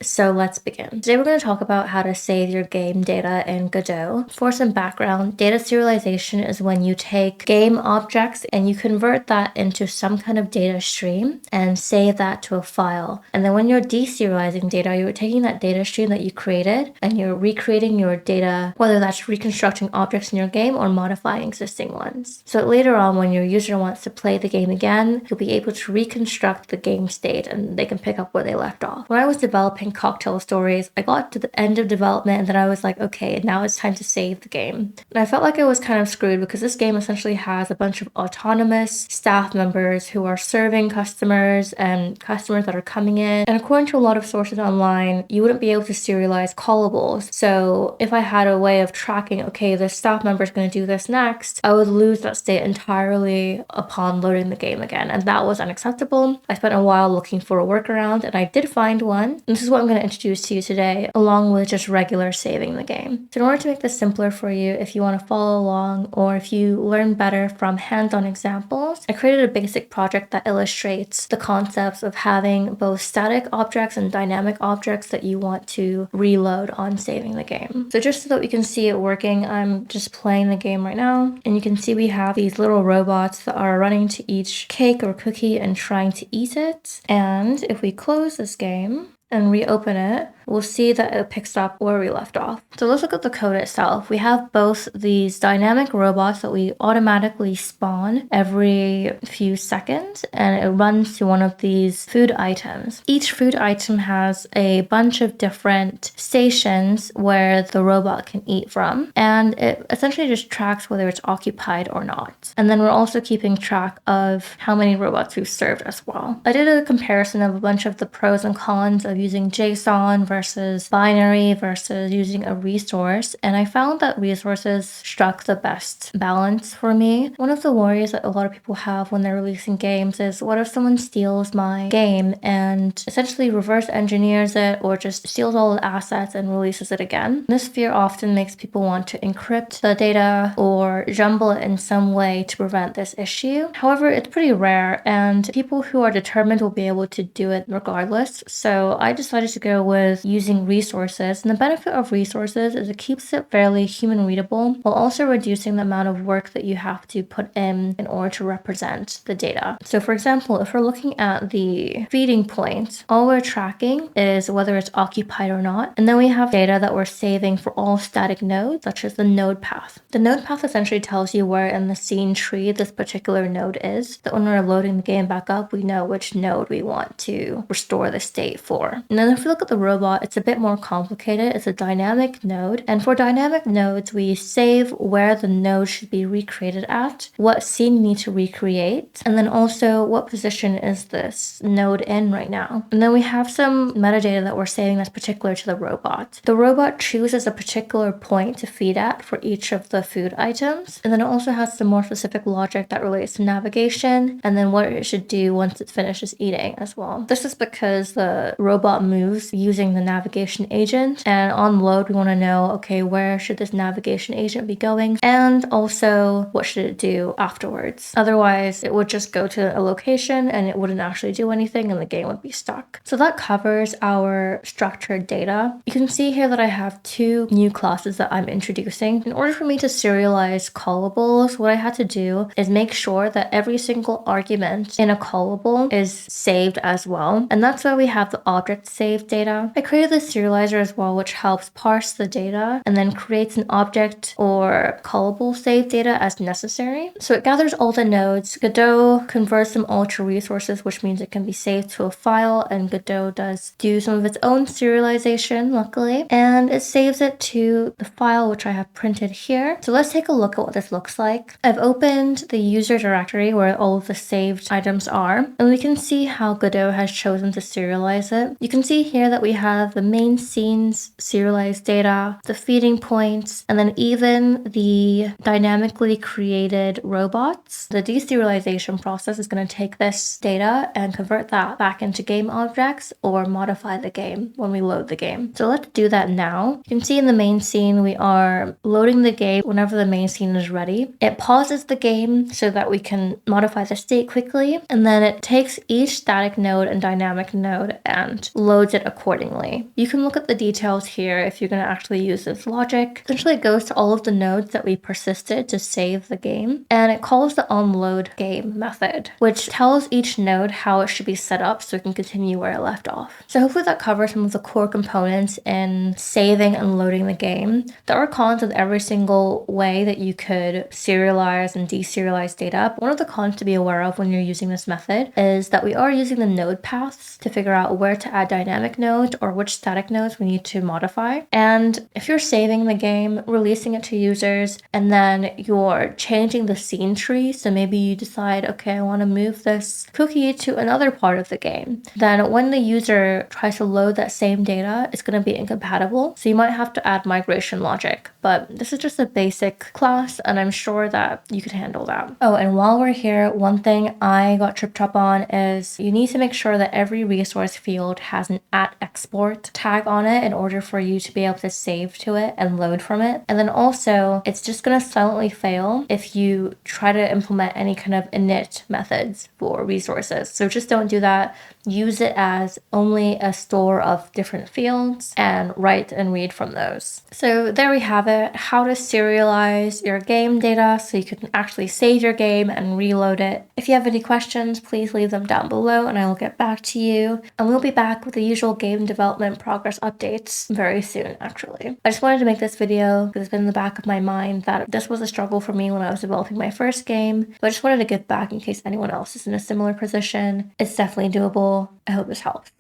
So let's begin. Today we're going to talk about how to save your game data in Godot. For some background, data serialization is when you take game objects and you convert that into some kind of data stream and save that to a file. And then when you're deserializing data, you're taking that data stream that you created and you're recreating your data, whether that's reconstructing objects in your game or modifying existing ones. So later on, when your user wants to play the game again, you'll be able to reconstruct the game state and they can pick up where they left off. When I was developing Cocktail Stories, I got to the end of development and then I was like, okay, now it's time to save the game. And I felt like I was kind of screwed because this game essentially has a bunch of autonomous staff members who are serving customers and customers that are coming in. And according to a lot of sources online, you wouldn't be able to serialize callables. So if I had a way of tracking, okay, this staff member is going to do this next, I would lose that state entirely upon loading the game again. And that was unacceptable. I spent a while looking for a workaround and I did find one. And this is what I'm going to introduce to you today, along with just regular saving the game. So in order to make this simpler for you, if you want to follow along or if you learn better from hands-on examples, I created a basic project that illustrates the concepts of having both static objects and dynamic objects that you want to reload on saving the game. So just so that we can see it working, I'm just playing the game right now. And you can see we have these little robots that are running to each cake or cookie and trying to eat it. And if we close this game and reopen it, we'll see that it picks up where we left off. So let's look at the code itself. We have both these dynamic robots that we automatically spawn every few seconds, and it runs to one of these food items. Each food item has a bunch of different stations where the robot can eat from, and it essentially just tracks whether it's occupied or not. And then we're also keeping track of how many robots we've served as well. I did a comparison of a bunch of the pros and cons of using JSON versus binary versus using a resource, and I found that resources struck the best balance for me. One of the worries that a lot of people have when they're releasing games is, what if someone steals my game and essentially reverse engineers it or just steals all the assets and releases it again? This fear often makes people want to encrypt the data or jumble it in some way to prevent this issue. However, it's pretty rare and people who are determined will be able to do it regardless. So I decided to go with using resources, and the benefit of resources is it keeps it fairly human readable while also reducing the amount of work that you have to put in order to represent the data. So for example, if we're looking at the feeding point, all we're tracking is whether it's occupied or not, and then we have data that we're saving for all static nodes, such as the node path. The node path essentially tells you where in the scene tree this particular node is, so when we're loading the game back up, we know which node we want to restore the state for. And then if we look at the robot, it's a bit more complicated. It's a dynamic node. And for dynamic nodes, we save where the node should be recreated at, what scene we need to recreate, and then also what position is this node in right now. And then we have some metadata that we're saving that's particular to the robot. The robot chooses a particular point to feed at for each of the food items. And then it also has some more specific logic that relates to navigation and then what it should do once it finishes eating as well. This is because the robot moves using the navigation agent, and on load we want to know, okay, where should this navigation agent be going, and also what should it do afterwards. Otherwise it would just go to a location and it wouldn't actually do anything and the game would be stuck. So that covers our structured data. You can see here that I have two new classes that I'm introducing. In order for me to serialize callables, what I had to do is make sure that every single argument in a callable is saved as well, and that's why we have the object save data. I created the serializer as well, which helps parse the data and then creates an object or callable save data as necessary. So it gathers all the nodes. Godot converts them all to resources, which means it can be saved to a file, and Godot does do some of its own serialization, luckily, and it saves it to the file, which I have printed here. So let's take a look at what this looks like. I've opened the user directory where all of the saved items are, and we can see how Godot has chosen to serialize it. You can see here that we have the main scenes serialized data, the feeding points, and then even the dynamically created robots. The deserialization process is going to take this data and convert that back into game objects or modify the game when we load the game. So let's do that now. You can see in the main scene we are loading the game whenever the main scene is ready. It pauses the game so that we can modify the state quickly, and then it takes each static node and dynamic node and loads it accordingly. differently. You can look at the details here if you're going to actually use this logic. Essentially, it goes to all of the nodes that we persisted to save the game, and it calls the onloadGame method, which tells each node how it should be set up so it can continue where it left off. So hopefully that covers some of the core components in saving and loading the game. There are cons with every single way that you could serialize and deserialize data. But one of the cons to be aware of when you're using this method is that we are using the node paths to figure out where to add dynamic nodes or which static nodes we need to modify. And if you're saving the game, releasing it to users, and then you're changing the scene tree, so maybe you decide, okay, I want to move this cookie to another part of the game, then when the user tries to load that same data, it's going to be incompatible. So you might have to add migration logic, but this is just a basic class, and I'm sure that you could handle that. Oh, and while we're here, one thing I got tripped up on is you need to make sure that every resource field has an @export tag on it in order for you to be able to save to it and load from it. And then also, it's just going to silently fail if you try to implement any kind of init methods for resources. So just don't do that. Use it as only a store of different fields and write and read from those. So there we have it, how to serialize your game data so you can actually save your game and reload it. If you have any questions, please leave them down below and I will get back to you. And we'll be back with the usual game development progress updates very soon, actually. I just wanted to make this video because it's been in the back of my mind that this was a struggle for me when I was developing my first game, but I just wanted to give back in case anyone else is in a similar position. It's definitely doable. I hope this helps.